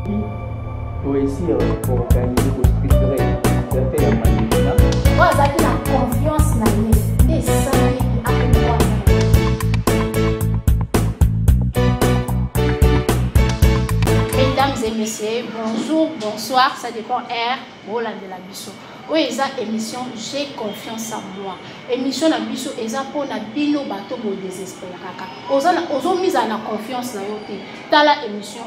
Pour réussir, pour organiser, pour structurer, faire la management. Moi, j'ai la confiance dans les salariés qui accompagnent. Mesdames et messieurs, bonjour, bonsoir, ça dépend R, Roland de la Bisso. Oui, ça émission J'ai confiance en moi. Émission la Bisso, ça pour la bino bateau pour désespérer. Ozo mise en confiance na yote. Dans la émission,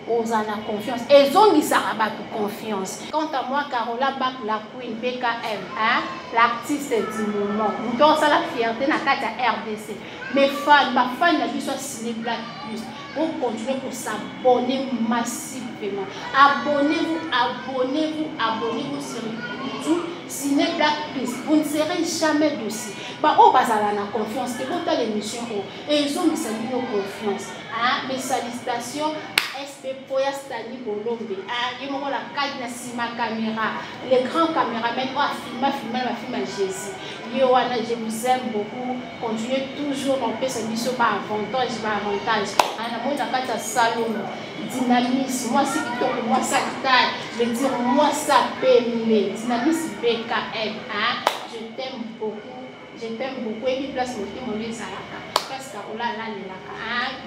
ozo en confiance. Et ont mis ça à confiance. Quant à moi, Carola Bak, la Queen BKM, hein, l'artiste du moment. Nous avons ça la fierté dans la RDC. Mes fans, ma fan la Bisso Ciné Black Plus. Pour continuer pour s'abonner massivement. Abonnez-vous, abonnez-vous, abonnez-vous sur YouTube. Ciné Black Plus. Vous ne serez jamais dessus. Bah, oh, bah, ça a la confiance. C'est pour l'émission. Et ils ont mis ça nos confiance. Hein? Mes salutations. SP Poya Stani Bolombe. Ah, il y a la ma caméra. Les grands caméramans ont filmé Jésus. Je vous aime beaucoup. Continuez toujours dans ce mission par avantage. Un salon, dynamisme. Moi, c'est qui tombe, moi, ça taille. Je veux dire, moi, ça paie. Dynamisme BKM. Hein? Je t'aime beaucoup. Je t'aime beaucoup. Et puis, place, mon les Zalaka. Parce que là,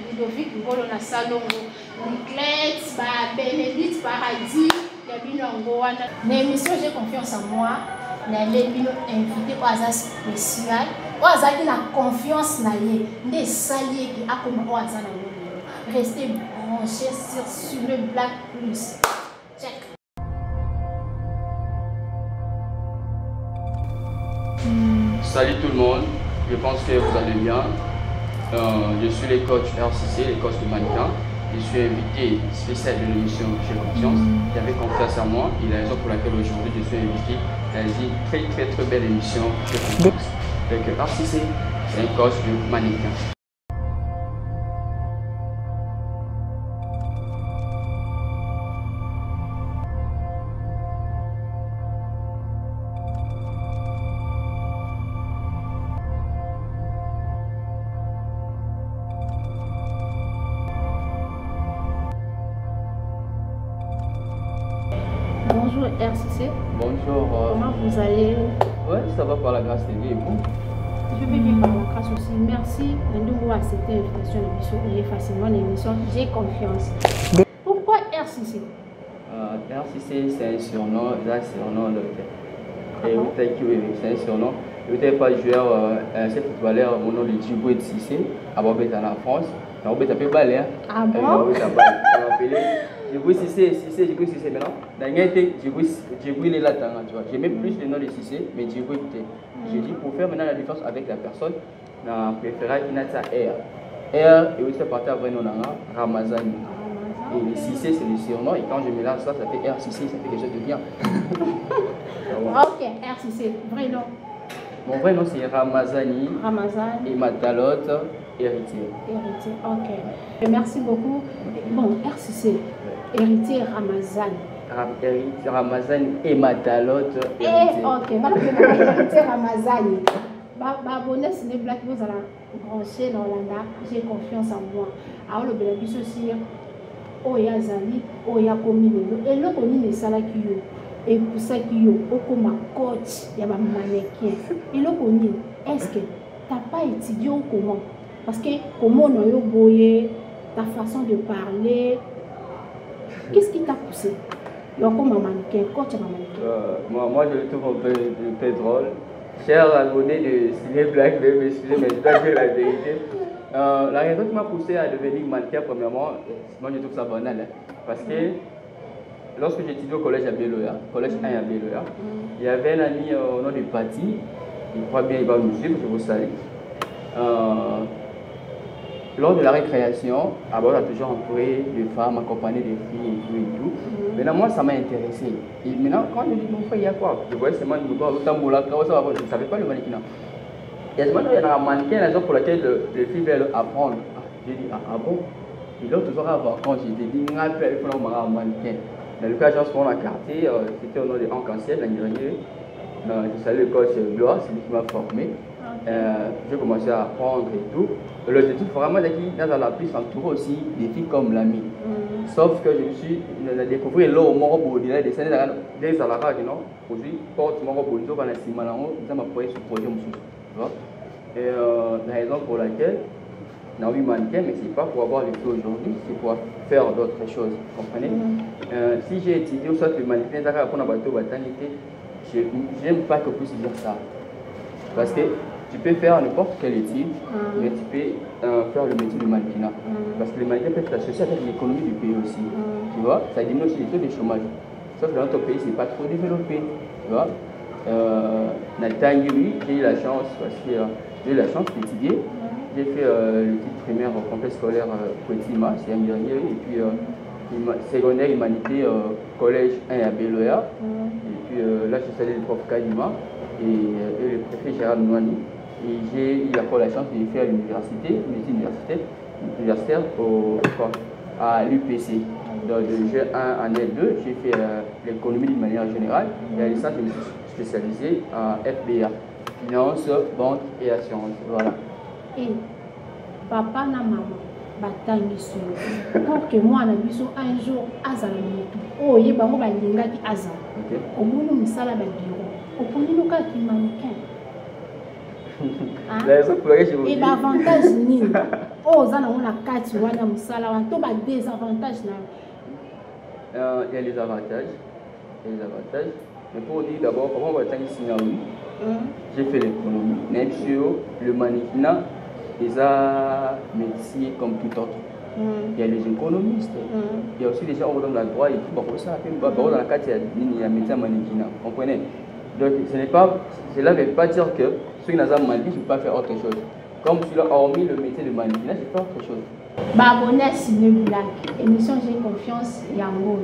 Ludovic Ngolo na Salongo, Niclette, Bénédicte Paradis, Gabino Ngoana. L'émission J'ai confiance en moi. Les invité au hasard spécial. Au hasard qui a confiance en lui. Des saliers qui a comme au hasard dans le restez branchés sur le Black Plus. Check. Salut tout le monde, je pense que vous allez bien. Je suis le coach RCC, le coach de mannequin. Je suis invité spécial de l'émission J'ai confiance. Il avait confiance en moi. Il a raison pour laquelle aujourd'hui je suis invité dans une très belle émission J'ai confiance. Donc RCC, c'est un coach de mannequin. Bonjour RCC. Bonjour. Comment vous allez? Ouais, ça va par la grâce de Dieu et vous? Je vais bien par la grâce aussi. Merci de nous accepter l'invitation de l'émission et facilement l'émission J'ai confiance. Pourquoi RCC? RCC, c'est un surnom. C'est un surnom. Et c'est un surnom. Je n'étais pas joueur, c'est footballeur, mon nom est Djibril Cissé, à Bobet en France. On va taper balai. Ah bon? On va appeler Djibril Cissé, Djibril Cissé maintenant. Dans le Djibril est là, tu vois. J'aimais plus le nom de Cissé, mais Djibril était. J'ai dit pour faire maintenant la différence avec la personne, on préférait qu'il y ait R. R, et aussi parti à vrai nom Ramazani. Et le Cissé, c'est le surnom, et quand je mélange ça, ça fait R Cissé, ça fait quelque chose de bien. Ok, R Cissé, vrai nom. Mon vrai nom c'est Ramazani. Ramazani. Et Matalote, héritier. Héritier, ok. Et merci beaucoup. Bon, RCC, héritier Ramazani. Héritier Ramazani et Matalote, héritier. Ok, héritier Ramazani. Abonnez si les Black vous allez brancher dans l'anda. J'ai confiance en moi. Alors le bénéfice aussi, Oya Zali, Oya Komine. Et le Komine est Salakio. Et pour ça qu'il y a comme coach, il y a un mannequin. Et là, est-ce que tu n'as pas étudié comment? Parce que comment on a eu ta façon de parler, qu'est-ce qui t'a poussé? Il y a comme un mannequin, coach un mannequin. Moi, je le trouve un peu drôle. Cher abonné de Ciné Black, mais je dois dire la vérité. La raison qui m'a poussé à devenir mannequin, premièrement, moi je trouve ça banal. Hein, parce que lorsque j'étudiais au collège à Béloya, collège 1 à Béloya, il y avait un ami au nom de Pati, il croit bien, il va nous suivre, je vous salue. Lors de la récréation, on a toujours entouré de femmes, accompagné des filles et tout. Maintenant, moi, ça m'a intéressé. Et maintenant, quand je dis mon frère, il y a quoi? Je voyais seulement le tamboula, je ne savais pas le mannequin. Il y a un mannequin, la raison pour laquelle les filles veulent apprendre. J'ai dit, ah bon? Ils doivent toujours avoir quand j'ai dit, il faut un mannequin. Dans le cas, j'en suis dans le quartier, c'était au nom de Ancanciel, l'année dernière. Je salue le coach Gloire, c'est lui qui m'a formé. j'ai commencé à apprendre et tout. L'objectif vraiment c'est que dans la plus entouré aussi des filles comme l'ami. Sauf que je me suis découvert là au Moro Bodi, là, des années des salariés, non? Aujourd'hui, porte Moro Bodi, on va la Simalango, ils ont appuyé sur le projet. Et la raison pour laquelle on a eu mannequin, mais c'est pas pour avoir les filles aujourd'hui, c'est pour faire d'autres choses. Vous comprenez? Si j'ai étudié au centre de mannequin, je n'aime pas que puisse dire ça. Parce que tu peux faire n'importe quelle étude, mais tu peux faire le métier de mannequinat. Parce que le mannequin peut être associé avec l'économie du pays aussi. Tu vois, ça diminue aussi les taux de chômage. Sauf que dans notre pays, ce n'est pas trop développé. Tu vois, j'ai eu la chance, parce que j'ai eu la chance d'étudier. J'ai fait le titre primaire au complexe scolaire Poetima, c'est un dernier, et puis secondaire humanité collège 1 à Beloya. Et puis là, je salue le prof Kadima et le préfet Gérard Nouani. Et j'ai eu la chance de faire l'université, une étude universitaire à l'UPC. Donc de G1 en L2, j'ai fait l'économie d'une manière générale. Et à licence, je me suis spécialisé en FBA, finance, banque et assurance. Voilà. Et papa na maman, batangi solo. Pour que moi, na biso un jour, azala moto. Oh, ye bango balinga ki azala. Au moins, nous sommes à bureau. Au point de nous, qui mannequin. Et l'avantage ni oh ça on a quatre wana musala wana to ba désavantage là. Il y a les avantages, mais pour dire d'abord comment on va t'en signaler. J'ai fait l'économie, même sur le mannequinat, des arts métiers comme tout autre. Il y a les économistes, il y a aussi des gens qui ont le droit et tout, ça dans la carte il y a métier mannequinat, comprenez? Donc cela ne veut pas dire que ceux qui n'ont pas mannequin, je ne peux pas faire autre chose. Comme tu l'as hormis le métier de mannequinat, je fais autre chose. Abonnez à Ciné Black, émission J'ai Confiance Yango.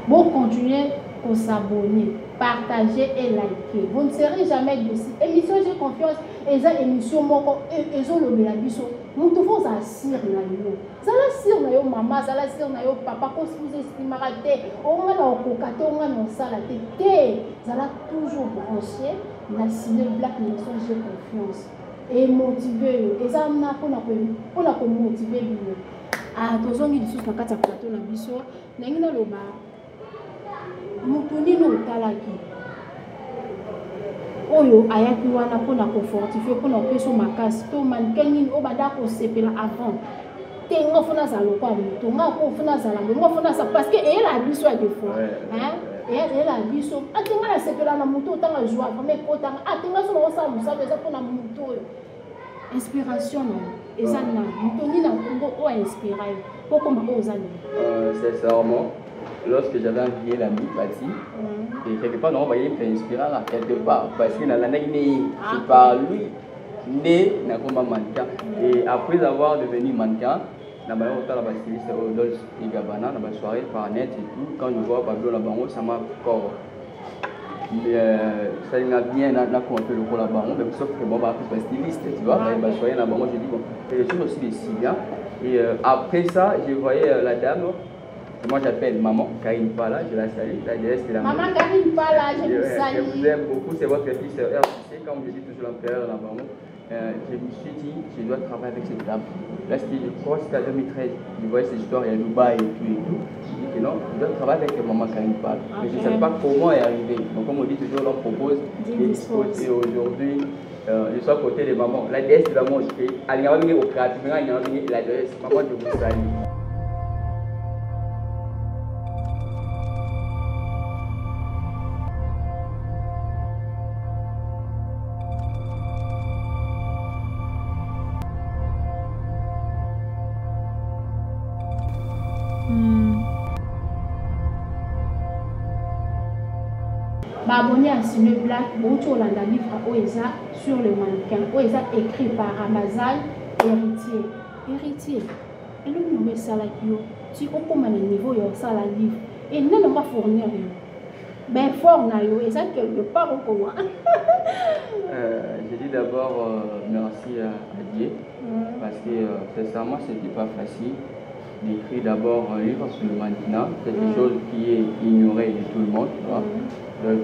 Bon, continuez pour s'abonner, partager et liker. Vous ne serez jamais déçus. Émission J'ai Confiance, et ça émission ils ont le bélabiso. Nous devons assurer na yo. Ça la sir na yo maman, ça la sir na yo papa, quand vous estimez raté, on va au cocaté, on va dans ça la tête. Ça la toujours branché. La Ciné Black, émission J'ai Confiance. Et motiver, et ça on a motiver. Ah, tous on dit sous na kata plateau na biso, n'engina loba. Mutuni no talaki. Oyo ayaki wana pona ko fortifier pona peso makasi to mankenini obada ko sepela avant. Tengo fona za lokwa muto ngako fona za la ngo fona sa parce que elle a biso à des fois. Hein? Elle a biso. Atenga la sepela na muto tanga joie, mais kota atenga so no sa musa beza pona muto. Inspiration et ça na mutoni na Congo o inspirer. Pourquoi ma ozali? Sincèrement, lorsque j'avais envié la mi-partie, et quelque part, on voyait inspirant là, quelque part, parce que dans l'année, c'est par lui, né, n'a pas mannequin. Et après avoir devenu mannequin, dans la styliste Rodolphe et Gabana, dans la soirée par net et tout, quand je vois Pablo Labango, ça m'a encore. Ça m'a bien compris le rôle Labango, mais sauf que bon, bah, plus styliste, tu vois, la soirée Labango, je dis bon, et je suis aussi des Syriens. Et après ça, je voyais la dame. Moi j'appelle maman Karine Pala, je la salue, la déesse de la maman Karine Pala, je vous salue. Je vous aime beaucoup, c'est votre fils RCC, comme je dis toujours l'empereur là-bas. Je me suis dit, je dois travailler avec cette dame. Là, je crois que c'était en 2013, je voyais cette histoire, il y a Dubaï et tout. Je dis que non, je dois travailler avec maman Karine Pala. Mais je ne sais pas comment y arriver. Donc comme on dit toujours, on propose des dispositifs. Et aujourd'hui, je suis à côté de maman. La déesse de l'amour, je fais, elle a au créatif, la déesse, maman, je vous salue. Abonné à Ciné Black, beaucoup de livre Oeza sur le mannequin. Oeza écrit par Ramazan Héritier. Héritier. Et nous nommons ça là tu au comment le niveau yo ça la livre et non on va fournir ben fort na yo et ça quelque part au comment. Je dis d'abord merci à Dieu parce que sincèrement c'était pas facile d'écrire d'abord un livre sur le mannequinat, quelque chose qui est ignoré de tout le monde, tu vois. Donc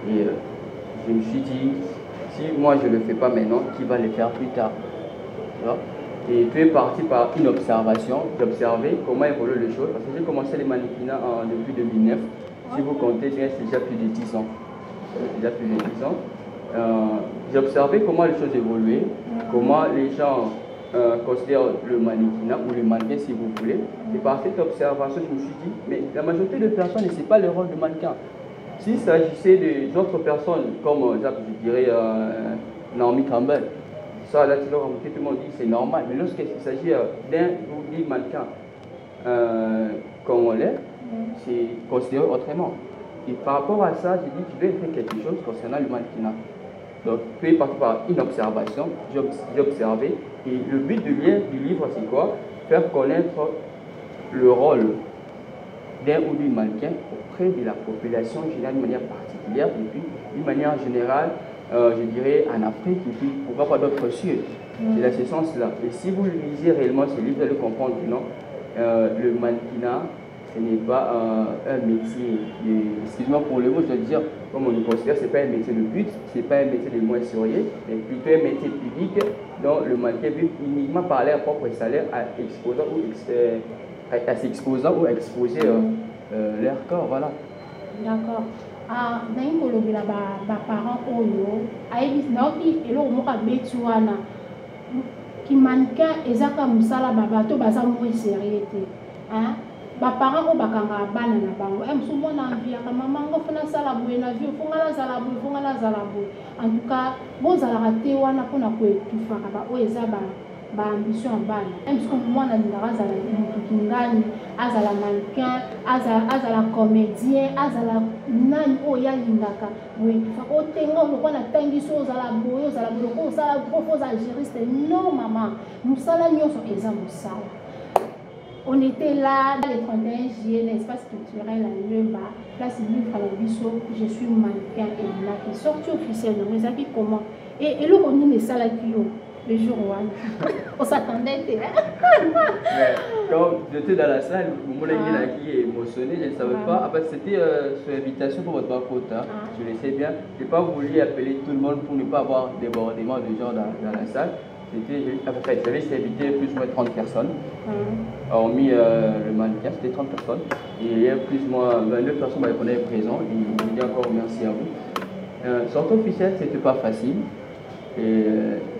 je me suis dit, Si moi je ne le fais pas maintenant, qui va le faire plus tard? Tu vois? Et tu es parti par une observation, d'observer comment évoluent les choses. Parce que j'ai commencé les mannequinats depuis 2009. Si vous comptez bien, c'est déjà plus de 10 ans. Déjà plus de 10 ans. J'ai observé comment les choses évoluaient, comment les gens considèrent le mannequinat ou le mannequin si vous voulez. Et par cette observation, je me suis dit, mais la majorité des personnes, ce n'est pas le rôle de mannequin. S'il s'agissait d'autres personnes, comme je dirais Naomi Campbell, ça, là, tu l'as remarqué, tout le monde dit c'est normal. Mais lorsqu'il s'agit d'un ou d'une mannequin congolais, c'est considéré autrement. Et par rapport à ça, j'ai dit que je vais faire quelque chose concernant le mannequinat. Donc, je suis parti par une observation, j'ai observé. Et le but du livre, c'est quoi? Faire connaître le rôle d'un ou d'une mannequin auprès de la population générale d'une manière particulière et puis d'une manière générale, je dirais en Afrique et puis pourquoi pas d'autres cieux. C'est dans ce sens-là. Et si vous lisez réellement ce livre, vous allez comprendre que non, le mannequinat, ce n'est pas un métier, excuse-moi pour le mot, je dois dire, comme on le considère, ce n'est pas un métier de but, ce n'est pas un métier de moins sérieux, mais plutôt un métier public dont le mannequin vit uniquement par leur propre salaire à s'exposant ou exposer leur corps, voilà. D'accord. Naïm kolobela ba parents oyo ayebi naoki eloko moko abeti wana ki mannequin ezaka musala babato baza moins sérieux te. Ba parents o bakanga bana na bango mosu mona envie ka maman ngo fona sala boye na vie fonga la sala boye fonga la sala boye. En tout cas bozala te wana pona ko etufaka ba o eza ba ambition bana. Parce que mwana ndara zala mutu ngani azala mannequin azala comédien azala nani o ya lingaka boye fa o tenga o kona tangiso ozala boye ko sala profos algériste. Non maman musala nyoso eza musala. On était là le 31 juillet, l'espace culturel à Lemba, place livre à la Bissau, je suis mannequin et là qui est sorti officiellement, mais ça qui comment? Et là on y met ça là le jour où on s'attendait. Quand j'étais dans la salle, mon qui est émotionné, je ne savais pas. Après, c'était sur invitation pour votre faute. Je le sais bien. Je n'ai pas voulu appeler tout le monde pour ne pas avoir débordement de gens dans la salle. J'avais invité plus ou moins 30 personnes. Hormis le mannequin, c'était 30 personnes. Et il y a plus ou moins 22 personnes qu'on est présents. Et je dis encore merci à vous. Sortie officielle, c'était pas facile. Et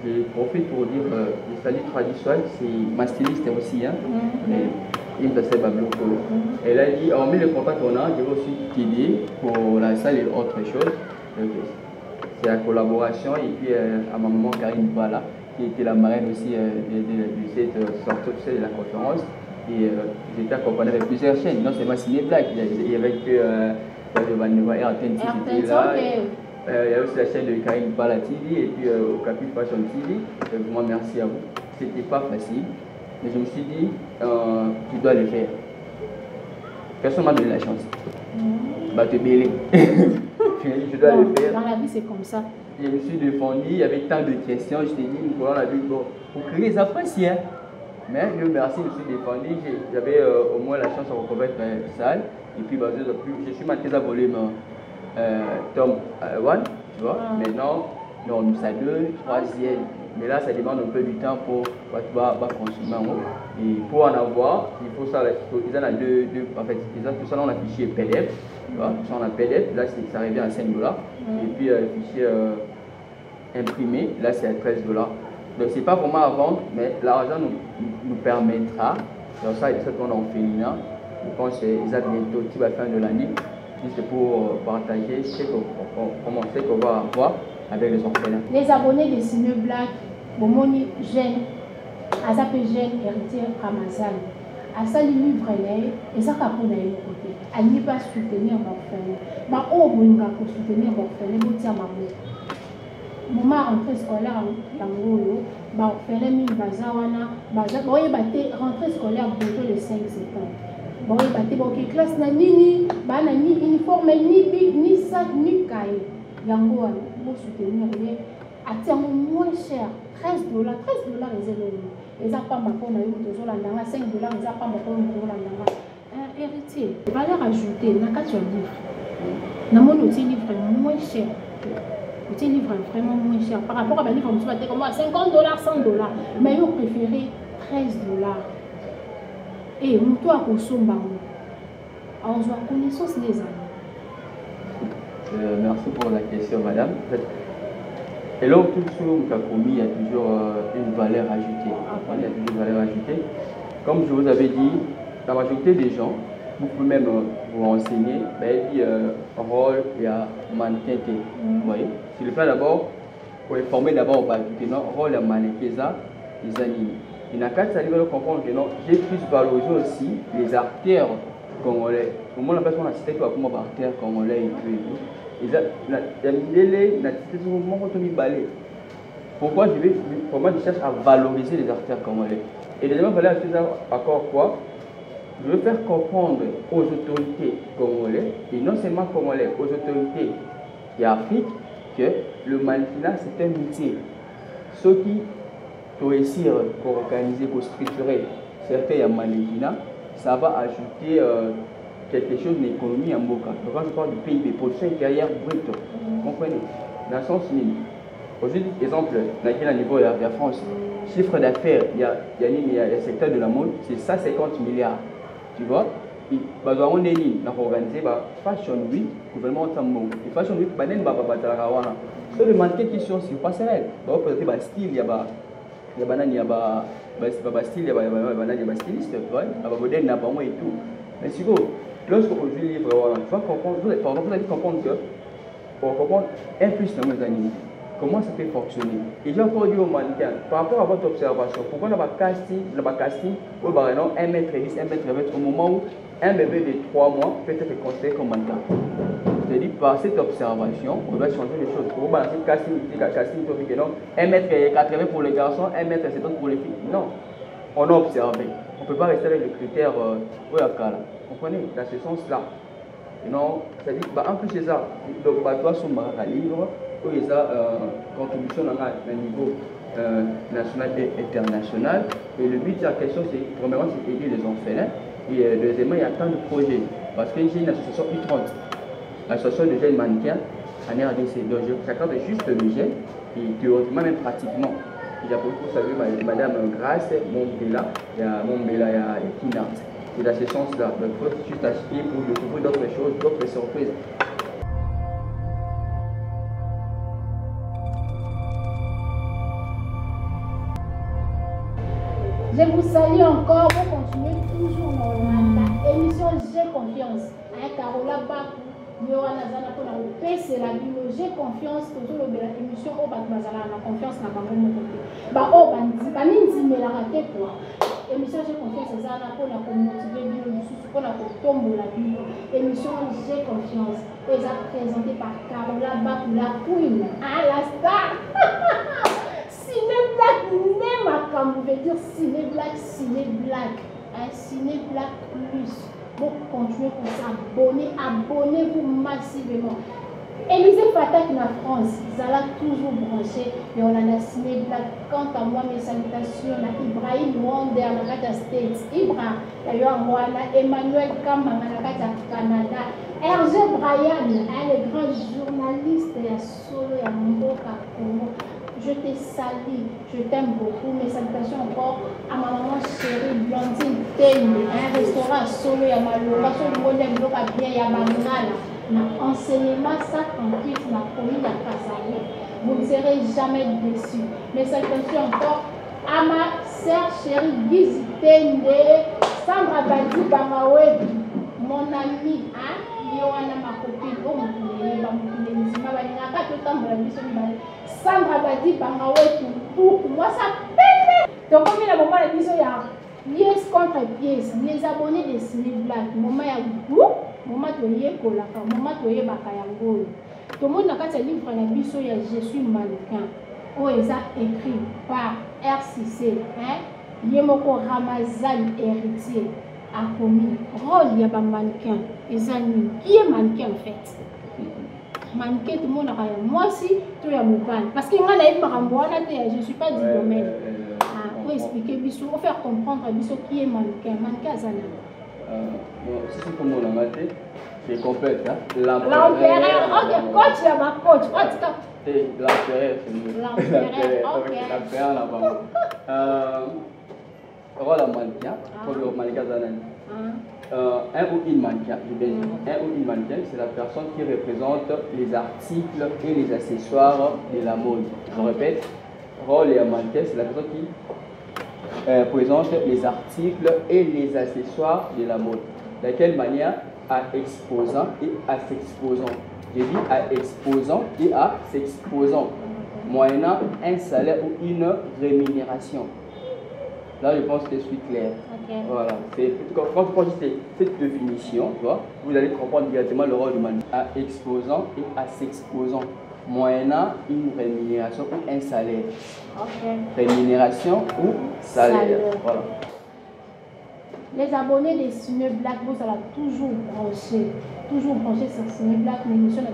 je profite pour dire le salut traditionnel, c'est ma styliste aussi. Une de ses bablocs. Elle a dit, hormis le contact qu'on a, je vais aussi t'aider pour la salle et autre chose. C'est la collaboration. Et puis à ma maman Karine Bala, qui était la marraine aussi de cette sortie officielle de la conférence. Et j'étais accompagné avec plusieurs chaînes, non seulement Ciné Black, il y avait que le Vanilla RTN qui était là. Il y a aussi la chaîne de Karine Bala TV et puis au Capi Fashion TV. Vraiment merci à vous. C'était pas facile, mais je me suis dit, tu dois le faire. Personne m'a donné la chance. Bah te bêler. Je dois le faire. Dans la vie c'est comme ça. Je me suis défendu, il y avait tant de questions, je t'ai dit, nous prenons la vie pour créer les appréciés. Mais Dieu merci, je me suis défendu, j'avais au moins la chance de reconnaître la salle. Et puis je suis monté à volume tome 1, tu vois. Maintenant, nous sommes 2, 3e. Mais là, ça demande un peu du temps pour consommer en haut. Et pour en avoir, il faut ça, ils en ont deux en fait, tout ça, on a fichier PDF. Tu vois, ça on a PDF, là ça revient à 5 $. Et puis le fichier imprimé, là c'est à 13 $. Donc c'est pas vraiment à vendre, mais l'argent nous permettra, dans ça, il y a cette en féminin, je pense que c'est bientôt qui va faire de l'année, juste pour partager ce qu'on va avoir avec les orphelins. Les abonnés de Ciné Black, Bomoni Jeune, Azape Jeune, héritier Ramazan, Asali livre et ça pour d'ailleurs côté. Elle n'y pas soutenir l'orphelin. Bah au bonga pour soutenir l'orphelin, vous tiens ma mère. Maman rentrée scolaire en Angola, bah orphelin mi bazawana, baza, bah il battait rentrée scolaire bientôt le 5 septembre. Bah il battait bah ok classe na ni bah na ni uniforme ni big ni sac ni cahier. Yango pour soutenir les à terme moins cher, 13 $, 13 $, les gens pas ma pour na yo to la ndanga 5 $, les gens pas ma pour la ndanga. Héritier, valeur ajoutée, n'a qu'à livre. N'a mon outil livre moins cher. un livre vraiment moins cher. Par rapport à un livre, comme ça, comme $50, $100. Mais vous préférez $13. Et nous, toi, pour Somba, on a connaissance des amis. Merci pour la question, madame. Et là, tout ce qu'on a commis, il y a toujours une valeur ajoutée. Il y a toujours une valeur ajoutée. Comme je vous avais dit, la majorité des gens, vous pouvez même vous renseigner, il y a un rôle, il y a mannequin. Vous voyez, sur le plan d'abord, pour informer d'abord, le rôle de mannequin, les animaux. Il y a quatre animaux qui comprennent que j'ai plus valorisé aussi les artères congolais. Au moins, la personne a cité comme artères congolais et tout. Pourquoi je cherche à valoriser les artères congolais? Et deuxièmement, il fallait encore quoi? Je veux faire comprendre aux autorités congolaises, et non seulement congolais, aux autorités d'Afrique, que le mannequinat c'est un métier. Ceux qui réussir pour organiser, pour structurer certains mannequinat, ça va ajouter quelque chose de l'économie en Boka. Quand je parle du PIB, production intérieure brute, vous comprenez? Dans le sens où, aujourd'hui, exemple, au niveau de la France, chiffre d'affaires, il y a le secteur de la mode, c'est 150 milliards. Tu vois? On est organisé Fashion Week, gouvernement de et Fashion Week, c'est le mannequin qui sont sur passerelle. Peut-être le style, il y a style, il y a styliste, tu vois? Il y a modèle, et tout. Mais si vous, lorsque vous lisez livre, tu vas comprendre, vous allez comprendre que pour comprendre un plus dans nos animaux, comment ça peut fonctionner. Et j'ai encore dit au mannequin, par rapport à votre observation, pourquoi on a pas casting, ou par exemple 1 m 10, 1 m 20, au moment où un bébé de 3 mois peut être considéré comme mannequin. C'est-à-dire, par cette observation, on doit changer les choses. Pour vous balancer casting, que non, 1 m 80 pour les garçons, 1 m 70 pour les filles. Non, on a observé. On ne peut pas rester avec le critère vous comprenez, dans ce sens-là. Non, c'est-à-dire, en plus de ça, donc, toi, son livre, où il y a contribution à un niveau national et international. Et le but de la question, c'est, premièrement, c'est aider les orphelins. Et deuxièmement, il y a tant de projets. Parce que j'ai une association U30, l'association de jeunes mannequins en RDC. Donc, j'accorde juste le jeune, et théoriquement, même pratiquement. Il y a beaucoup salué Madame Grace, Mombela, il y a Kina. Et dans ce sens-là, il faut juste acheter pour découvrir d'autres choses, d'autres surprises. Je vous salue encore, vous continuez toujours dans l'émission J'ai confiance. Carola Bakou, j'ai confiance toujours dans l'émission où la confiance n'a pas mon côté. Émission J'ai confiance, c'est ça pour la motiver, pour la tomber la vie. Émission J'ai confiance, et ça présenté par Carola Bakou, la queen, à la star. Ciné Black, vous veut dire Ciné Black, Ciné Black plus. Pour continuer pour s'abonner, abonnez-vous massivement. Élisée Fatak en France, Zala toujours branché, et on a la Ciné Black. Quant à moi, mes salutations à Ibrahim Wonder, à la States, Ibra, Emmanuel Kama, à Canada, Hergé Brian, le grand journaliste, et Solo, et Mboka Congo. Je te salue, je t'aime beaucoup. Mes salutations encore à ma maman chérie Blondine Teigne, un restaurant solo, il y a ma loga, sur le modèle de bien, il y a ma nana. Enseignement, ça tranquille, ma famille, la Kassari. Vous ne serez jamais déçus. Mes salutations encore à ma sœur chérie Gizi Teigne, Sandra Badi Bamawe, mon amie, Yoana, ma copine, oh mon poulet, Sandra Badi Bangawe pour moi ça peine. Donc comme il a moment la vision il y a pièce contre pièce, les abonnés de Ciné Black, moment il y a goût, moment tu es kolaka, moment tu es bakayango. Tout le monde n'a qu'à livre la vision il y a je suis mannequin. Oh ils a écrit par RCC, Yemoko Ramazan héritier a commis rôle il y a pas mannequin. Ils ont qui est mannequin en fait. Mannequin tout le monde a moi aussi tout est mon parce que moi je ne suis pas du domaine pour expliquer Bissou, pour faire comprendre à Bissou qui est mannequin Zana. Si c'est comme on a maté, c'est complète. L'empereur, ok, coach, il y a ma coach. Et l'empereur, c'est mieux. L'empereur, ok. L'empereur là-bas. Rôle à mannequin, pour le mannequin Zanani. Un ou une mannequin, je vais dire. Un ou une mannequin, c'est la personne qui représente les articles et les accessoires de la mode. Je répète, rôle et mannequin, c'est la personne qui présente les articles et les accessoires de la mode. De quelle manière? À exposant et à s'exposant. J'ai dit à exposant et à s'exposant, moyennant un salaire ou une rémunération. Là, je pense que je suis clair. Okay. Voilà. Quand tu prends cette définition, tu vois, vous allez comprendre directement le rôle du mannequin. À exposant et à s'exposant, moyennant une rémunération ou un salaire. Okay. Rémunération ou salaire. Voilà. Les abonnés des Ciné Black, vous allez toujours brancher sur Ciné Black, mais l'émission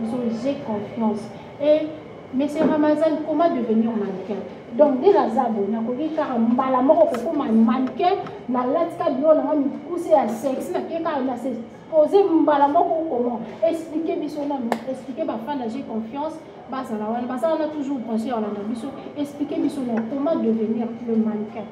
j'ai confiance. Et M. Ramazan, comment devenir mannequin? Donc, dès les abonnés, on dit que un mannequin, na latka bio na mi pousser à sexe, na keka na se poser mbalamoko comment expliquer bisona, expliquer ba fan j'ai confiance, ba ça on a toujours branché en la biso, expliquer bisona comment devenir le mannequin.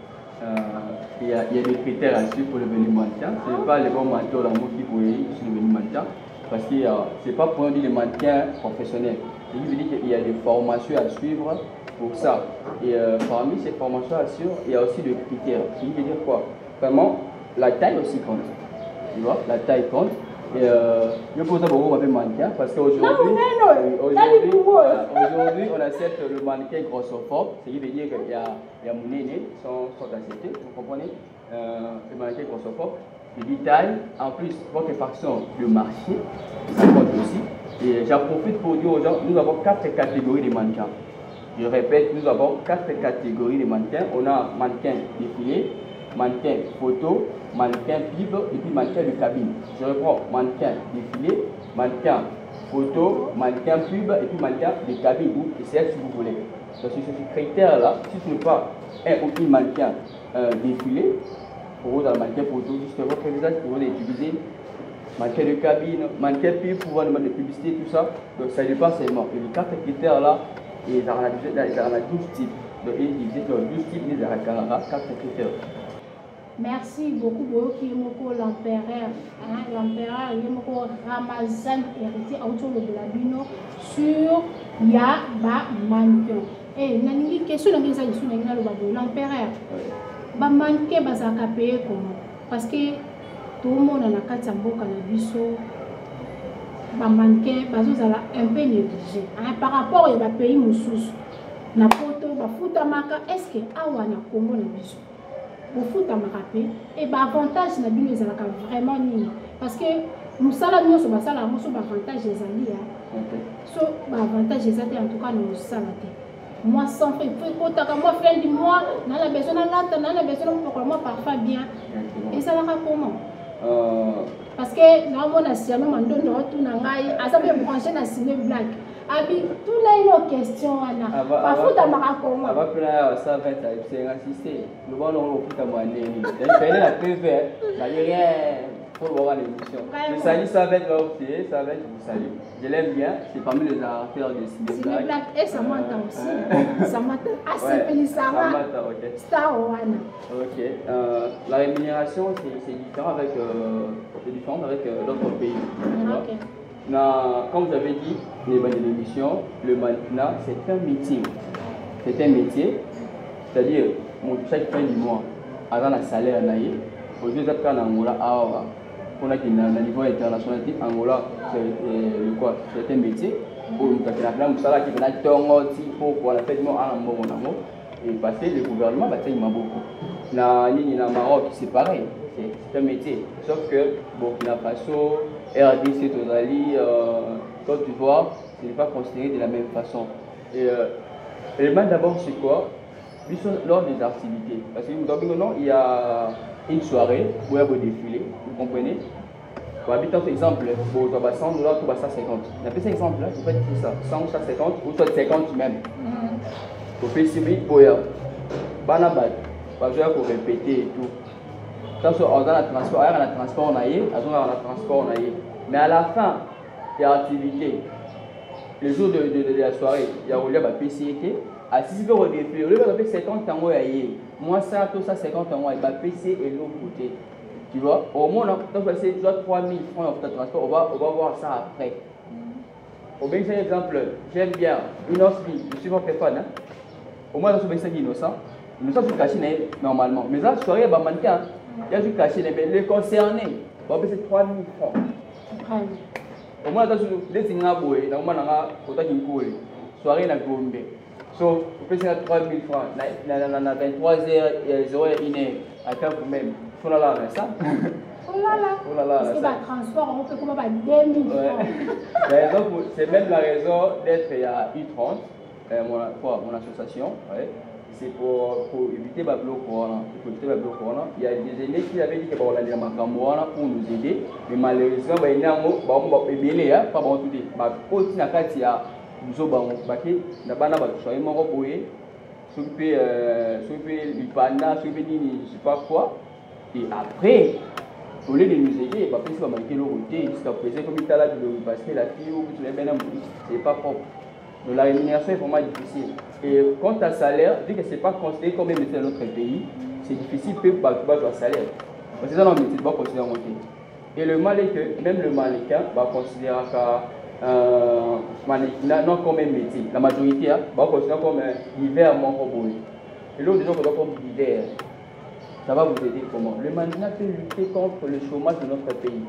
Il y a des critères à suivre pour devenir mannequin. Ce n'est pas les bons mannequins l'amour qui pourraient devenir mannequin. Parce que ce n'est pas pour dire les mannequins professionnels. Ce qui veut dire qu'il y a des formations à suivre pour ça. Et parmi ces formations à suivre, il y a aussi des critères. Ce qui veut dire quoi? Vraiment, la taille aussi compte. Tu vois, la taille compte. Et je pose ça beaucoup avec mannequin parce qu'aujourd'hui, on accepte le mannequin grossophobe, ce qui veut dire qu'il y a mon aîné, sont acceptés, vous comprenez? Le mannequin grossophobe, je dis taille, en plus, votre façon de marcher, ça compte aussi. Et j'en profite pour dire aux gens, nous avons 4 catégories de mannequins. Je répète, nous avons 4 catégories de mannequins. On a mannequin défilé, mannequin photo, mannequin pub et puis mannequin de cabine. Je reprends, mannequin défilé, mannequin photo, mannequin pub et puis mannequin de cabine ou c'est si vous voulez. Donc sur ce critère-là, si ce n'est pas un ou une mannequin défilé, pour vous dans le mannequin photo, juste votre visage pour vous utiliser, mannequin de cabine, mannequin pub pour voir le mode de publicité, tout ça. Donc ça dépend seulement. Et les 4 critères-là, ils en ont 12 types. Donc ils disent que 12 types, ils ont 4 critères. Merci beaucoup, Yemoko l'empereur. L'empereur Yemoko Ramazan héritier autour de la Bino sur Yaba mannequin. Et Nani, question de l'empereur. Ba mannequin bazaka payer comment? Parce que tout le monde a la carte mboka na biso. Ba mannequin bazozala un peu négligé. Par rapport à pays mususu. Na poto ba futa maka est-ce que awa na Congo na biso? Au foot à marapé et bah avantage na bino ezalaka vraiment nini parce que nous sala nyonso basala moso ba avantage ezali ya so ba avantage ezali en tout cas nous sala te moi sans fait kotaka moi fin du mois na la besoin na lata na la besoin pour moi parfois bien et ça la comment parce que na mona siano mandondo tu na ngai asabe brancher na Ciné Black. Abi, tout là il y a une question là. Parfois tu m'as comment? Avant que là ça va être c'est assisté. Le bon on fout à moi né. Il la PV, ça y rien pour voir l'émission. Le salut ça va être là aussi, ça va être vous salut. Je l'aime bien, c'est parmi les artères de Ciné Black. Et ça m'entend aussi. Ça m'entend assez Pélisara. Star Wana. OK. La rémunération c'est différent avec d'autres pays. OK. Comme vous avez dit, l'émission, le mannequinat, c'est un métier. C'est un métier, c'est-à-dire, chaque fin du mois, avant le salaire, aujourd'hui, on a Angola, on a un niveau international, Angola, c'est quoi? C'est un métier. Et parce que le gouvernement va faire beaucoup. Dans Maroc, c'est pareil. C'est un métier. Sauf que Burkina Faso, RDC, Tozali, Côte d'Ivoire, ce n'est pas considéré de la même façon. Et l'élément d'abord, c'est quoi? Lors des activités. Parce que il y a une soirée où il y a un défilé, vous comprenez? Pour habiter un exemple, pour 100 $, tout va 150. On appelle cet exemple-là, je ne vais pas dire ça. 100 ou 150 ou soit 50 même. Pour faire subir, pour y avoir. Banabat, pour répéter et tout. Quand on a le transport, on a le transport, on a le transport, mais à la fin de l'activité, le jour de la soirée, il y a relié à PCT. À 6 heures au défi, au lieu de 50 ans, moi ça, tout ça 50 ans, il va PC et l'autre côté. Tu vois, au moins, on va passer 3 000 francs de transport, on va voir ça après. Au bien, c'est un exemple, j'aime bien une Osby, je suis votre fan. Hein? Au moins, je suis innocent. Innocent, je suis caché normalement. Mais là, la soirée, il y a mannequin. Il y a du caché, mais les concernés, on va payer 3 000 francs. Au moins, les Singapourais, dans le monde, on a une soirée dans Gombe. So, vous payez 3 000 francs. Dans 23 h 01 à quand même. Faut la là, ça. Oh là là. Oh là là. Parce que le transport, on peut comment pas 2 000 francs. C'est même la raison d'être à U30, mon association. Ouais. C'est pour éviter le bloc corona. Il y a des aînés qui avaient dit que on allait à Makamouana pour nous aider. Mais malheureusement, il y a des gens pas bon tout dit. Continue à Katia. Nous avons baqué, nous avons choisi mon repoyer, s'occuper du panda, s'occuper de je sais pas quoi. Et après, au lieu de nous aider, bah plus va manquer le côté jusqu'à présent comme il t'a là parce que la fille ou tu l'as bien c'est pas propre. Donc la rémunération est vraiment difficile. Et quant à salaire, vu que c'est pas considéré comme un métier dans notre pays, c'est difficile que bah tu vas avoir salaire. Parce que ça dans le métier, tu vas considérer monter. Et le mal est que même le mannequin va considérer non comme un métier. La majorité va considérer comme l'hiver mon robot. Et l'autre des gens comme l'hiver. Ça va vous aider comment? Le mannequinat peut lutter contre le chômage de notre pays.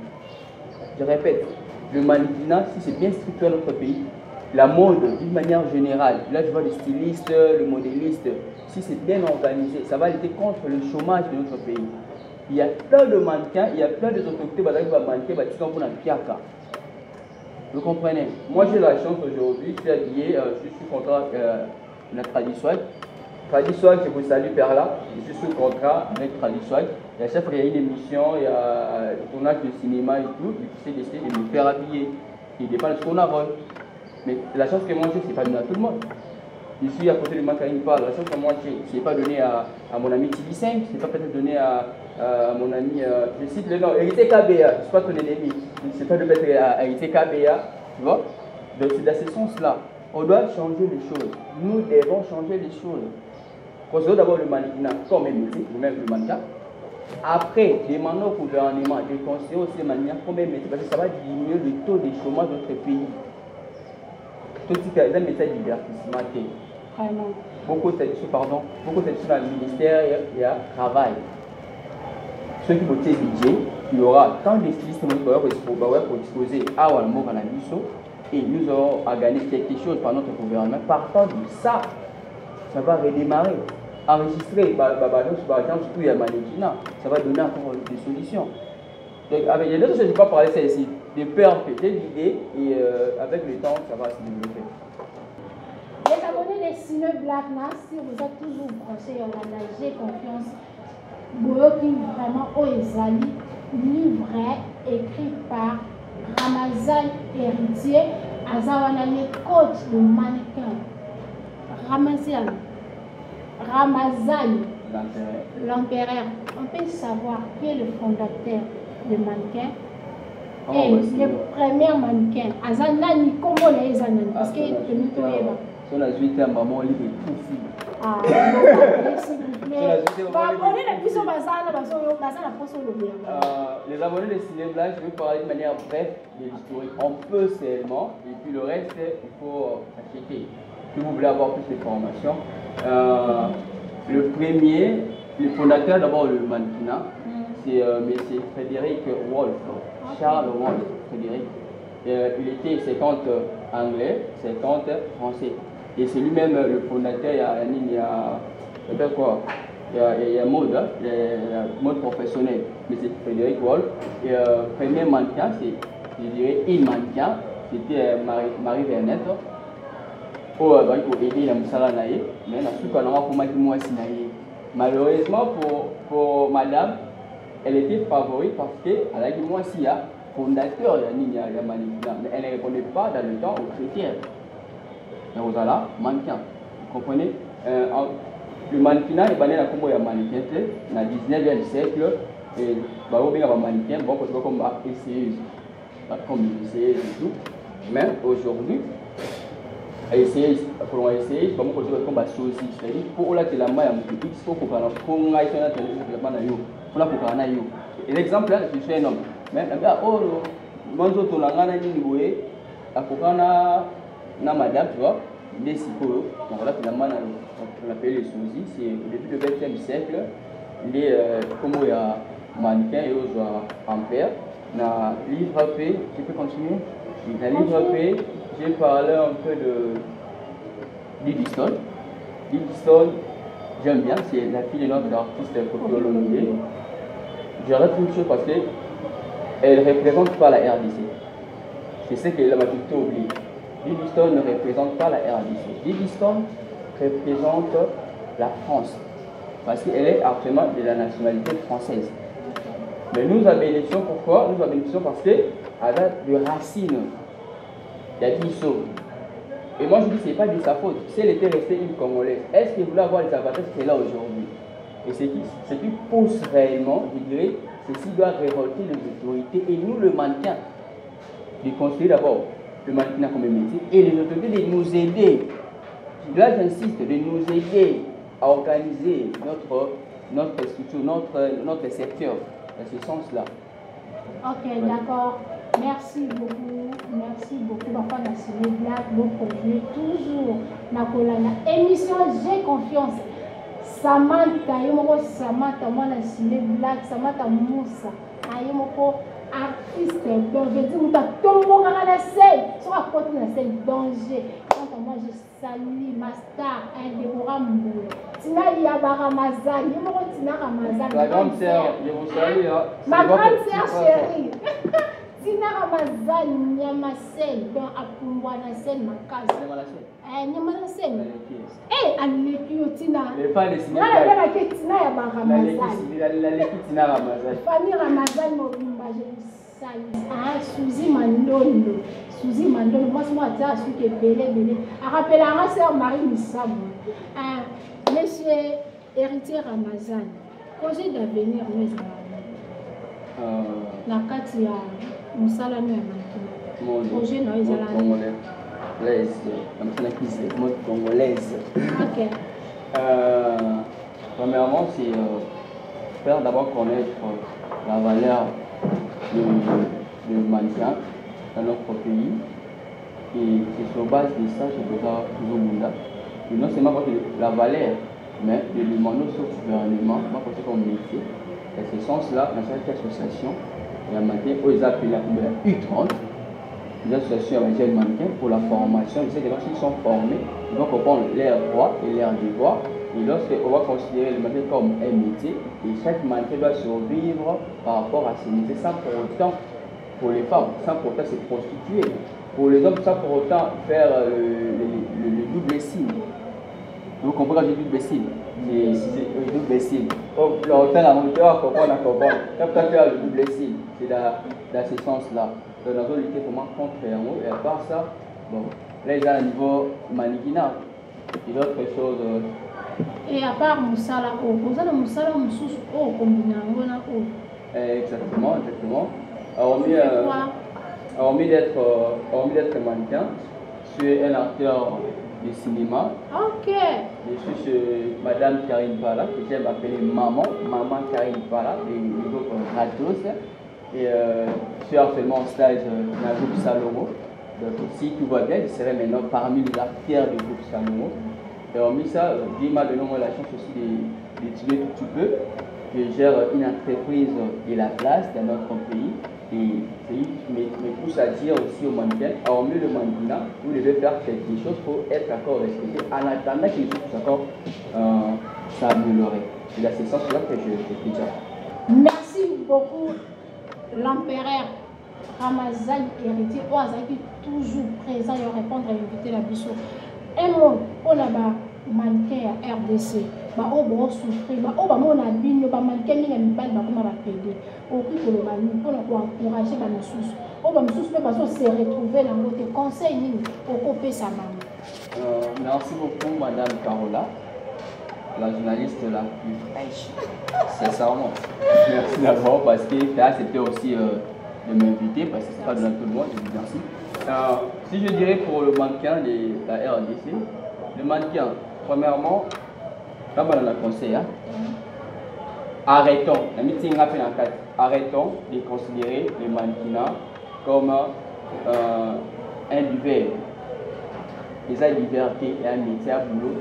Je répète, le mannequinat, si c'est bien structuré dans notre pays, la mode d'une manière générale, là je vois les stylistes, les modélistes, si c'est bien organisé, ça va lutter contre le chômage de notre pays. Il y a plein de mannequins, il y a plein de autorités qui vont mannequer, pour la piaka. Vous comprenez? Moi j'ai la chance aujourd'hui, je suis habillé, je suis sous contrat la Tradiswag. Tradiswag, je vous salue par là, je suis sous contrat avec Tradiswag. Et à chaque fois qu'il y a une émission, il y a un tournage de cinéma et tout, il décidé de me faire habiller. Il dépend de ce qu'on a. Mais la chance que moi j'ai, c'est pas donné à tout le monde. Ici, à côté de moi, quand il parle, la chance que moi j'ai, c'est pas donné à mon ami TV5, c'est pas peut-être donné à mon ami, je cite le nom, Hérité KBA, c'est pas ton ennemi, c'est pas de mettre à Hérité KBA, tu vois. Donc c'est dans ce sens-là, on doit changer les choses. Nous devons changer les choses. Considérons d'abord le mannequinat comme un métier, nous-mêmes le mannequin. Après, demandons au gouvernement de considérer aussi le mannequinat comme un métier, parce que ça va diminuer le taux de chômage de notre pays. Tout ce qui est un métier de divertissement. Vraiment. Beaucoup de dans le ministère, il y a travail. Ceux qui votent budget, il y aura tant de stylistes pour exposer à Walmo et nous aurons à gagner quelque chose par notre gouvernement. Partant de ça, ça va redémarrer. Enregistrer, par exemple, surtout il y a mannequinat, ça va donner encore des solutions. Donc, avec les deux choses, je ne vais pas parler de ça ici. De peur que j'ai l'idée et avec le temps, ça va se développer. Les abonnés de Ciné Black, si vous êtes toujours branchés, on a j'ai confiance. Qui vraiment Oezali, livret écrit par Ramazan Héritier, Azawanani, coach de mannequin. Ramazan, l'empereur. On peut savoir qui est le fondateur de mannequin. Et le premier mannequin. Azanani, comment les Azanani? Parce que le mytho est là. Sur la suite, maman libre tout fou. Ah, s'il vous plaît. Les abonnés de Ciné Black, je vais parler de manière brève de l'historique. On peut seulement, et puis le reste, il faut acheter. Si vous voulez avoir plus d'informations, le premier, le fondateur d'abord le mannequinat, c'est M. Frédéric Wolff, Charles Wolff, Frédéric. Il était 50 anglais, 50 français. Et c'est lui-même le fondateur, il y a mode, mode professionnel. Mais c'est Frédéric Wolff. Et premier mannequin, je dirais, il mannequin, c'était Marie Vernet. Pour aider la Moussala Naye, mais malheureusement pour madame, elle était favorite parce qu'elle a dit moi si il y a fondateur de la mannequin, mais elle ne répondait pas dans le temps aux critères. Et Rosala, mannequin. Vous comprenez? Le mannequinat est banni dans le mannequin dans le 19e siècle. Et le mannequin, bon, comme essayeuse, comme essayeuse et tout. Mais aujourd'hui, essayer pour essayer comme on dit comme sosie c'est-à-dire pour là que la main il faut qu'on parle pour ngai ça na yo pour la pour na yo et l'exemple là je suis un homme mais oh manzo to na ngana ni boye akokana na madame tu vois des sipolo donc là finalement on appelle les sosies c'est depuis le 20e siècle les comment il y a mannequin et aux ampères na livre fait tu peux continuer dans livre fait j'ai parlé un peu de Lily Stone. Lily Stone, j'aime bien, c'est la fille de notre artiste Kofi. J'arrête une chose parce qu'elle ne représente pas la RDC. C'est ce que la majorité oublie. Lily Stone ne représente pas la RDC. Lily Stone représente la France parce qu'elle est actuellement de la nationalité française. Mais nous bénéficions pourquoi? Nous bénéficions parce qu'elle a de racines. Il y a 10 sauts. Et moi je dis que ce n'est pas de sa faute. Si elle était restée une Congolaise, est-ce qu'elle voulait avoir les avantages qu'elle a aujourd'hui? Et ce qui pousse réellement, je dirais, ceci doit révolter les autorités et nous le mannequin. De considérer d'abord le mannequin comme un métier et les autorités de nous aider. Là j'insiste, de nous aider à organiser notre structure, notre secteur dans ce sens-là. Ok, ouais. D'accord. Merci beaucoup. Merci beaucoup. Papa Nassile Black, vos produits toujours. Nakolana. Émission J'ai confiance. Samantha, Yomoko Samantha, moi Nassile Black, Samantha Moussa. Ayomoko artiste. Donc je dis, nous tombons dans la scène. Sur la côté de la scène, danger. Quand moi je salue ma star, Déborah Mboulé. Tina Yabara Mazan, Yomoko Tina Ramazan. La grande sœur, je vous salue. Ma grande sœur chérie. Tina Ramazan, Yamasel, dans Apumbwana Sen, ma case. Yamasel. Eh, Alekio Tina. Les fans de cinéma. La Tina Ramazan. Tina Ramazan. Famille Ramazan, Mobimba, je vous salue. Ah, Suzy Mandolo. Suzy Mandolo, moi, c'est moi, celui qui est belé. A rappelé à sœur Marie Missam. Monsieur héritier Ramazan, projet d'avenir, nous avons. La Katia. Musala no ya projet no ezala mode congolaise. Ok. Premièrement, c'est faire d'abord connaître la valeur de maintien dans notre pays. Et c'est sur base de ça que je dois toujours Munda. Et non seulement la valeur, mais de demander au gouvernement, moi, c'est comme métier. Dans ce sens-là, dans cette association, il y a matin, ils appellent la U30, des associations avec jeunes mannequins pour la formation. Je sais que lorsqu'ils sont formés, ils vont comprendre leurs droits et leurs devoirs. Et lorsqu'on va considérer le mannequin comme un métier, et chaque mannequin doit survivre par rapport à ses métiers, sans pour autant, pour les femmes, sans pour autant se prostituer. Pour les hommes, sans pour autant faire le double signe. Vous comprenez quand je dis double signe? C'est le double signe. L'autant la monteur, comprendre. Quand tu faire le double signe, c'est dans ce sens-là. Donc, nous avons lutté vraiment contre Fermo. Et à part ça, bon, là, ils ont un niveau mannequinat. Et d'autres choses. Et à part Moussala, vous avez Moussala, Moussous, combiné. Exactement. Hormis d'être mannequin, je suis un acteur de cinéma. Ok. Je suis Madame Karine Pala, que j'aime appeler Maman Karine Pala, du groupe Gratos. Et je suis actuellement en stage dans le groupe Salomo. Donc si tout va bien, je serai maintenant parmi les acteurs du groupe Salomo. Et hormis ça, Dieu m'a donné la chance aussi d'étudier tout petit peu. Je gère une entreprise de la place dans notre pays. Et c'est me pousse à dire aussi aux mannequins, hormis le mannequinat, vous devez faire quelque chose pour être encore respecté en attendant que les choses puissent encore s'améliorer. C'est dans ce sens-là que je fais déjà. Merci beaucoup, l'empereur Ramazan héritier, qui toujours présent et répondre à l'invité la biso. Un mot, on a mannequin à RDC. On va souffrir, on va manquer, on va péder. Pour encourager les ressources. On va se retrouver dans notre conseil pour couper sa maman. Merci beaucoup, Madame Carola, la journaliste la plus fraîche. Sincèrement. Merci d'abord parce que c'était aussi de m'inviter parce que ce n'est pas donné à tout le monde, je vous remercie. Si je dirais pour le mannequin de la RDC, le mannequin, premièrement, là, on a un conseil. Arrêtons de considérer le mannequinat comme un duvet. Les a liberté et un métier à boulot.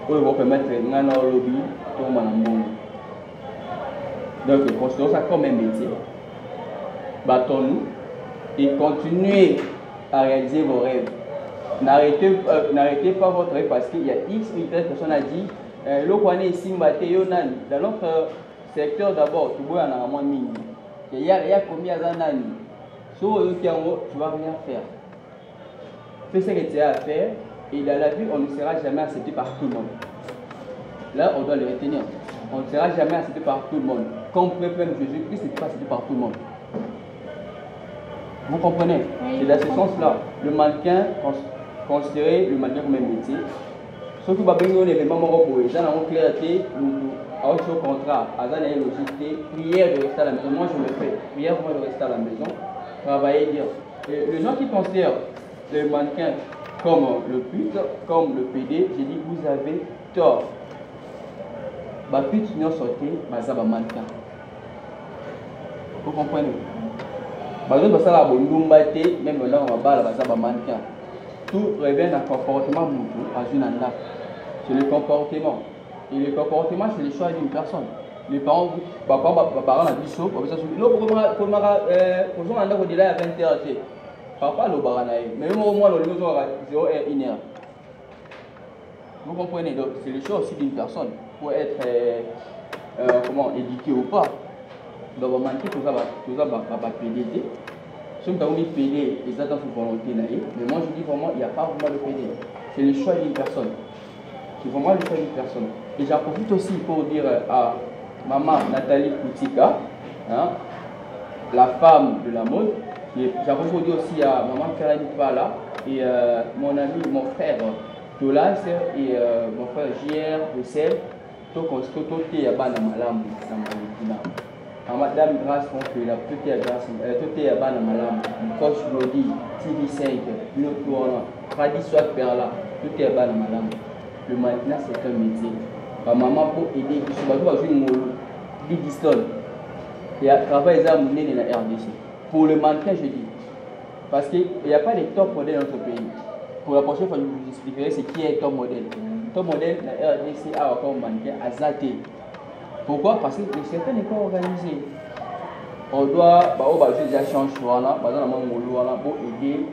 Où ils vont permettre de faire un lobby, tout le monde. Donc, considérons ça comme un métier. Battons-nous et continuez à réaliser vos rêves. N'arrêtez pas votre rêve parce qu'il y a X ou Y personnes a dit dans notre secteur d'abord, tu vois, il y a combien d'années. Tu vas rien faire. Fais ce que tu as à faire et dans la vie, on ne sera jamais accepté par tout le monde. Là, on doit le retenir. On ne sera jamais accepté par tout le monde. Comme même Jésus-Christ n'est pas accepté par tout le monde. Vous comprenez? Oui, c'est dans ce sens-là. Le mannequin, considérer le mannequin comme un métier. Sauf que on est vraiment pour eux. Ils ont clarté, au contrat, ils ont une logique, prière de rester à la maison. Moi, je le fais. Prière pour moi de rester à la maison. Travailler, dire. Les gens qui considèrent le mannequin comme le pute, comme le PD, j'ai dit, vous avez tort. Ma pute n'a sorti, mais ça va mannequin. Vous comprenez? Même maintenant, on va parler mannequin. Tout revient à un comportement c'est le comportement. Et le comportement, c'est le choix d'une personne. Les parents, parents ont dit ça, à 20h. Papa, mais même au moins, le 0h1h. Vous comprenez? Donc, c'est le choix aussi d'une personne pour être éduqué ou pas. Donc, on va manquer tout ça, va PDD. Si vous avez PD, ils attendent une volonté. Mais moi, je dis vraiment, il n'y a pas vraiment de PD. C'est le choix d'une personne. C'est vraiment le choix d'une personne. Et j'en profite aussi pour dire à maman Nathalie Koutika, la femme de la mode. J'en profite pour dire aussi à maman Karine Pala et mon ami, mon frère Tolas et mon frère JR Bruxelles. Tout est à Banamalam. Madame Grâce, tout est à Grâce, tout est à Banamalam. Coach Lodi, TV5, Notourna, Radis soit Perla, tout est à Banamalam. Le mannequin, c'est un métier. Ma maman pour aider, je vais jouer une molo, 10 pistoles. Et travailler ça dans la RDC. Pour le mannequin, je dis. Parce qu'il n'y a pas de top modèle dans notre pays. Pour la prochaine fois, je vous expliquerai ce qui est top modèle. Top modèle, la RDC a encore mannequin à Zate. Pourquoi? Parce que certains n'est pas organisé. On doit, déjà changer voilà, pour aider,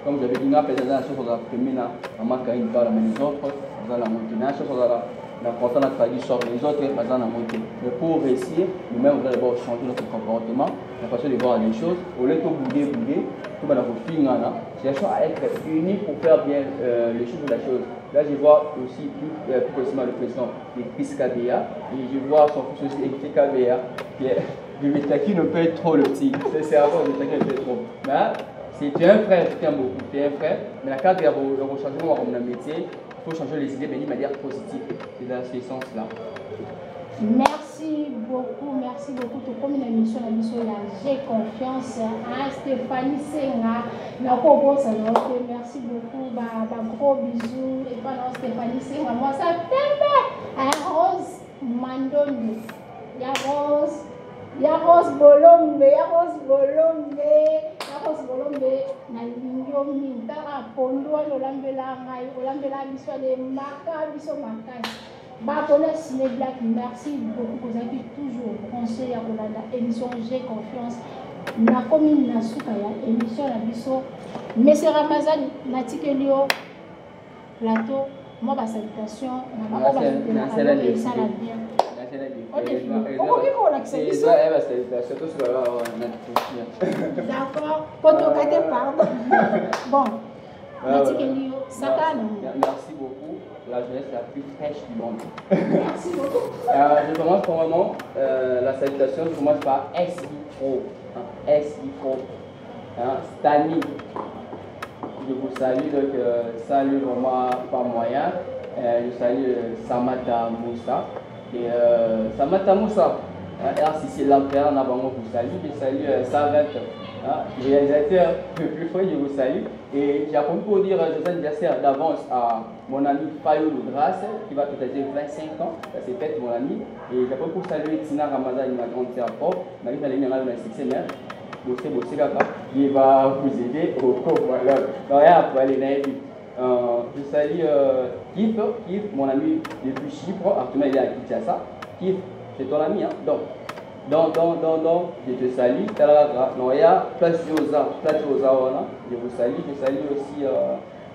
comme j'avais dit, on a fait des choses sur la féminin, on manque une part, mais les autres, on a la montée. La constante a traduit sur les autres, on a la montée. Mais pour réussir, nous-mêmes, on doit d'abord changer notre comportement, la façon de voir les choses. Au lieu de bouger, tout le monde cherchons à être unis pour faire bien les choses de la chose. Là, je vois aussi plus précisément le président de Chris Kabea et je vois son fils aussi, Eric Kabea, qui est du Métaki ne peut être trop le petit. C'est avant de Métaki ne peut être trop. Mais tu es un frère, je t'aime beaucoup, tu es un frère, mais la cadre de changement comme un métier, il faut changer les idées, mais d'une manière positive. C'est dans ce sens-là. Merci beaucoup. Tout comme une émission, j'ai confiance à Stéphanie Senga. Merci beaucoup. Gros bisous. Et pendant Stéphanie Senga, moi ça fait Rose Mandondo. Rose Bolombe. Na lingo mintara pondo olambela ngai olambela biso de maka biso makasi. Babona Ciné Black, merci beaucoup. Vous avez toujours conseillé à Rolanda émission J'ai confiance. La commune Nasukaya, émission la biso. Monsieur Ramazan, Natikelio, plateau, moi, ma salutation. D'accord, pardon. Bon, merci beaucoup. La jeunesse la plus fraîche du monde. Merci beaucoup. Je commence vraiment la salutation. Je commence par S-I-Pro. S-I-Pro. Stani. Je vous salue. Donc, salut vraiment pas moyen. Je salue Samata Moussa. Et Samata Moussa, RCC Lampère, Nabango vous salue, je salue 120 réalisateur le plus frais, je vous salue. Et j'ai appris pour dire joyeux anniversaire d'avance à mon ami Fayo Loudrasse qui va peut-être 25 ans, ça c'est fête mon ami. Et j'ai appris pour saluer Tina Ramazan, ma grande sœur propre, ma vie dans les dans le succès mère. Bossé Kaka, il va vous aider au cours. Voilà. Donc, rien pour aller dans je salue Kif, mon ami depuis Chypre, actuellement il est à Kinshasa. Kif, c'est ton ami, hein? Donc, je te salue. Non, il y a Place Josa, voilà. Je vous salue. Je salue aussi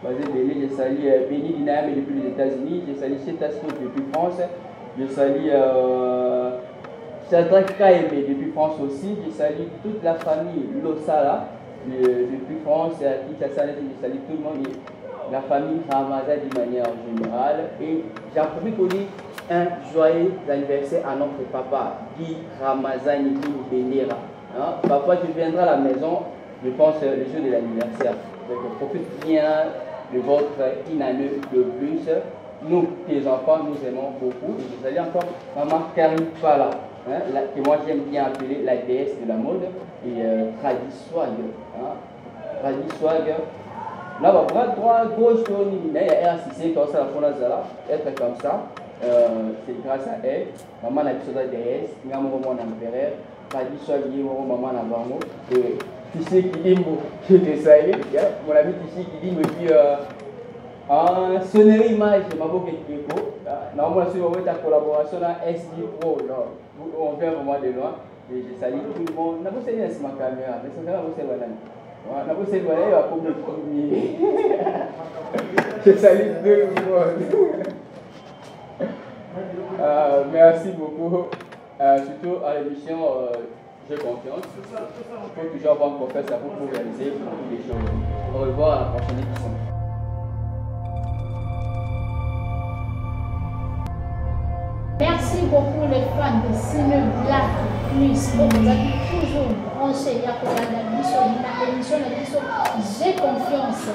Basé Bélé, je salue Béni Dinam depuis les États-Unis, je salue Cétasco depuis France, je salue Shadrach Kaemé depuis France aussi, je salue toute la famille Lossala depuis France, Kinshasa, je salue tout le monde, la famille Ramazan d'une manière générale. Et j'ai appris pour dire un joyeux anniversaire à notre papa, Guy Ramazan Benera. Papa, tu viendras à la maison, je pense, le jour de l'anniversaire. Donc, profite bien de votre une année de plus. Nous, tes enfants, nous aimons beaucoup. Et je salue encore maman Karine Fala, que moi j'aime bien appeler la déesse de la mode, et Tradiswag. Tradiswag. Là, droit, gauche, il y a RCC, comme ça, la Fonazala, être comme ça. C'est grâce à elle. Maman a besoin de déesse, il y a un moment d'empereur, Tradiswag, il y a un moment d'empereur. Tissi qui dit, je te salue, mon ami Tissi qui dit, me dit, en sonnerie image, je m'avoue que tu es beau. Normalement, si vous voyez ta collaboration à SD Pro, on vient vraiment de loin. Et je salue tout le monde. Je vous salue ainsi ma caméra, mais c'est quand même vous salue. Je vous salue, il va pour me premier. Je salue tout le monde. Merci beaucoup. Surtout à l'émission. J'ai confiance. Il faut toujours avoir confiance à vous pour réaliser beaucoup de choses. Au revoir à la prochaine émission. Merci beaucoup les fans de Cine Black Plus. Vous êtes toujours branchés. Il y a l'émission J'ai confiance.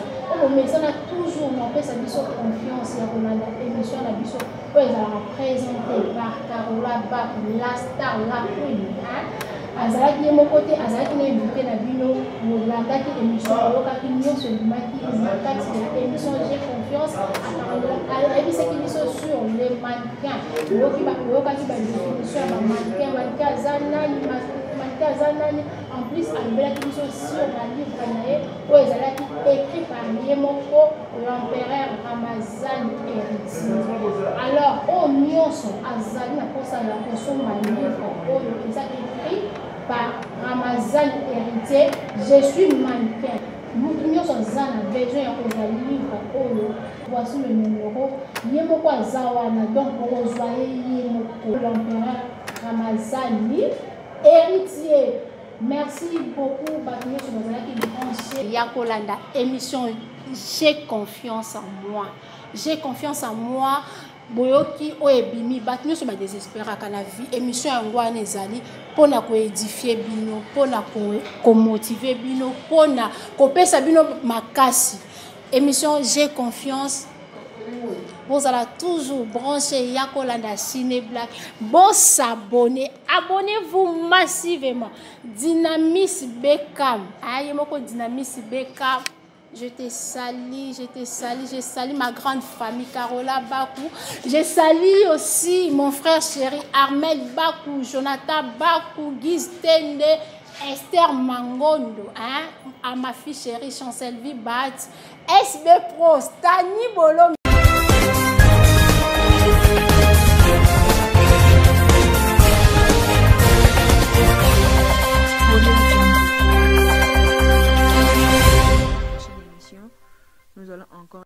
Mais on a toujours montré sa confiance. Il y a l'émission où elle a représenté par Carola Bach, la star, la queen. Azalaki ye mokote azalaki na invité na bino molandaki émission oyokaki nyonso ebimaki na kati ya émission J'ai confiance ayebisaki biso sur les mannequins oyokaki badéfinition ya bamannequin aza nani mannequin aza nani en plus alobelaki biso sur balivre na ye oyo ezalaki écrit par ye moko l'empereur Ramazan héritier. Alors oyo nyonso azali na posa ya kosomba livre oyo eza écrit par Ramazan héritier. Je suis mannequin. Nous sommes besoin de livre. Voici le numéro. Yemoko Zawana. Donc, vous voyez l'empereur Ramazan héritier. Merci beaucoup. Yakolanda, émission J'ai confiance en moi. J'ai confiance en moi. Boyoki oebimi bat nous sommes désespérés à la vie émission yango ezali pona ko édifier bino pona ko motiver bino pona ko pesa bino makasi émission J'ai confiance. Vous allez toujours brancher Yakolanda Cine Black. Bon s'abonner, abonnez-vous massivement. Dynamis Beckham. Aïe moko Dynamis Beckham. Je te salue, je salue ma grande famille Carola Bakou. Je salue aussi mon frère chéri Armel Bakou, Jonathan Bakou, Guiz Tende, Esther Mangondo, à ma fille chérie Chancelvi Bat, SB Pro, Stani Bolo. Nous allons encore